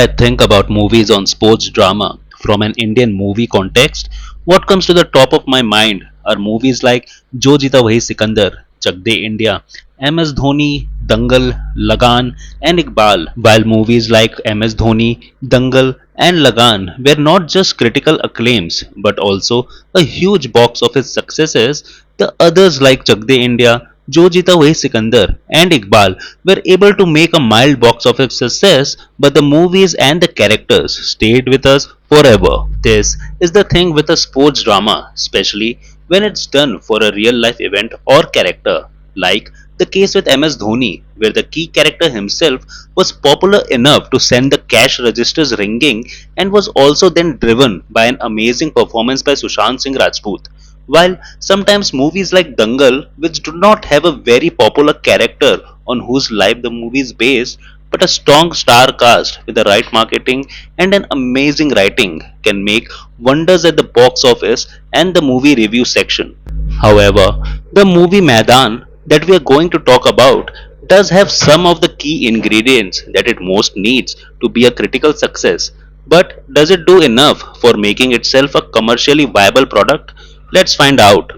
I think about movies on sports drama from an Indian movie context, what comes to the top of my mind are movies like Jo Jeeta Wahi Sikandar, Chak De India, MS Dhoni, Dangal, Lagan, and Iqbal. While movies like MS Dhoni, Dangal, and Lagan were not just critical acclaims but also a huge box office successes, the others like Chak De India, Jo Jeeta Wahi Sikandar and Iqbal were able to make a mild box office success, but the movies and the characters stayed with us forever. This is the thing with a sports drama, especially when it's done for a real life event or character, like the case with MS Dhoni, where the key character himself was popular enough to send the cash registers ringing and was also then driven by an amazing performance by Sushant Singh Rajput. While sometimes movies like Dangal, which do not have a very popular character on whose life the movie is based, but a strong star cast with the right marketing and an amazing writing, can make wonders at the box office and the movie review section. However, the movie Maidan that we are going to talk about does have some of the key ingredients that it most needs to be a critical success. But does it do enough for making itself a commercially viable product? Let's find out.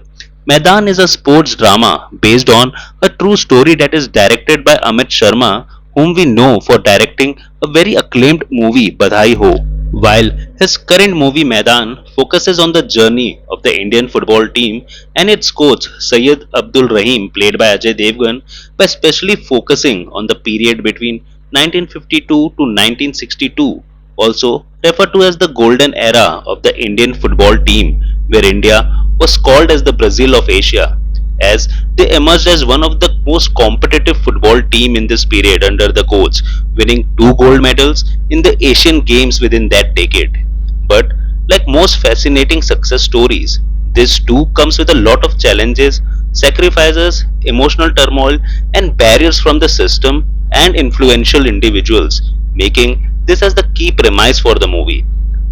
Maidan is a sports drama based on a true story that is directed by Amit Sharma, whom we know for directing a very acclaimed movie Badhai Ho. While his current movie Maidan focuses on the journey of the Indian football team and its coach Syed Abdul Rahim, played by Ajay Devgan, by specially focusing on the period between 1952 to 1962, also referred to as the golden era of the Indian football team, where India was called as the Brazil of Asia, as they emerged as one of the most competitive football team in this period under the coach, winning two gold medals in the Asian Games within that decade. But like most fascinating success stories, this too comes with a lot of challenges, sacrifices, emotional turmoil, and barriers from the system and influential individuals, making this as the key premise for the movie.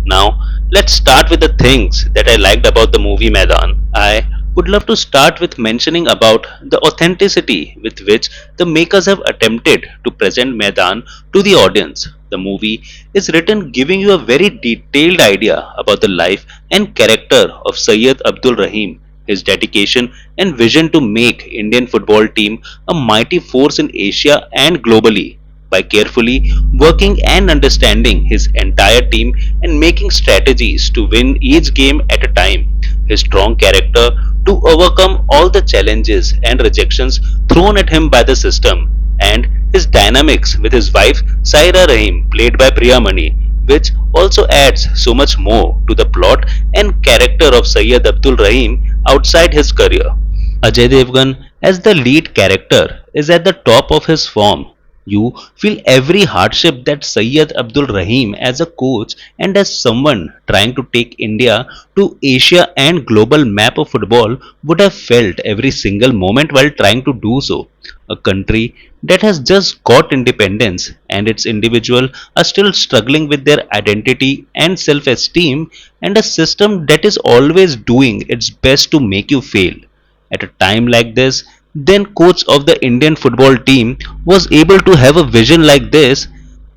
Now, let's start with the things that I liked about the movie Maidan. I would love to start with mentioning about the authenticity with which the makers have attempted to present Maidan to the audience. The movie is written giving you a very detailed idea about the life and character of Syed Abdul Rahim, his dedication and vision to make Indian football team a mighty force in Asia and globally by carefully working and understanding his entire team and making strategies to win each game at a time. His strong character to overcome all the challenges and rejections thrown at him by the system, and his dynamics with his wife Saira Rahim, played by Priya Mani, which also adds so much more to the plot and character of Syed Abdul Rahim outside his career. Ajay Devgan, as the lead character, is at the top of his form. You feel every hardship that Syed Abdul Rahim, as a coach and as someone trying to take India to Asia and global map of football, would have felt every single moment while trying to do so. A country that has just got independence and its individual are still struggling with their identity and self-esteem, and a system that is always doing its best to make you fail. At a time like this, then coach of the Indian football team was able to have a vision like this,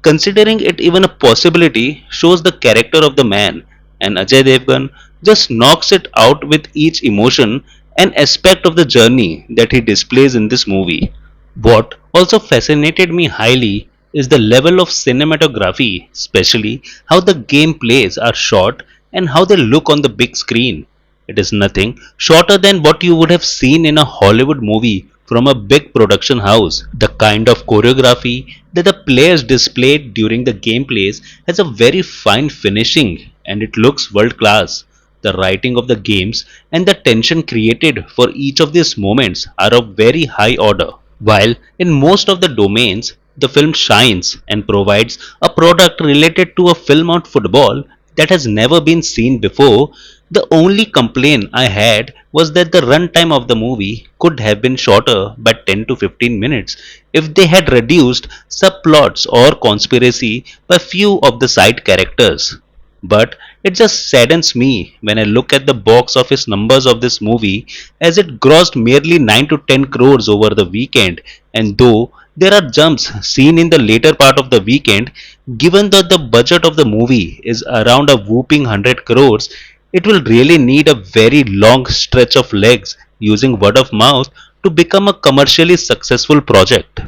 considering it even a possibility shows the character of the man, and Ajay Devgan just knocks it out with each emotion and aspect of the journey that he displays in this movie. What also fascinated me highly is the level of cinematography, especially how the gameplays are shot and how they look on the big screen. It is nothing shorter than what you would have seen in a Hollywood movie from a big production house. The kind of choreography that the players displayed during the gameplays has a very fine finishing and it looks world class. The writing of the games and the tension created for each of these moments are of very high order. While in most of the domains, the film shines and provides a product related to a film on football that has never been seen before, the only complaint I had was that the runtime of the movie could have been shorter by 10 to 15 minutes if they had reduced subplots or conspiracy by few of the side characters. But it just saddens me when I look at the box office numbers of this movie, as it grossed merely 9 to 10 crores over the weekend, and though There are jumps seen in the later part of the weekend. Given that the budget of the movie is around a whooping 100 crores, it will really need a very long stretch of legs using word of mouth to become a commercially successful project.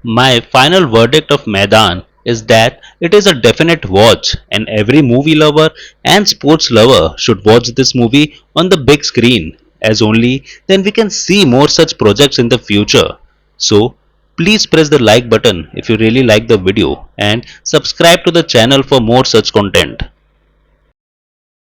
My final verdict of Maidan is that it is a definite watch, and every movie lover and sports lover should watch this movie on the big screen, as only then we can see more such projects in the future. So, please press the like button if you really like the video and subscribe to the channel for more such content.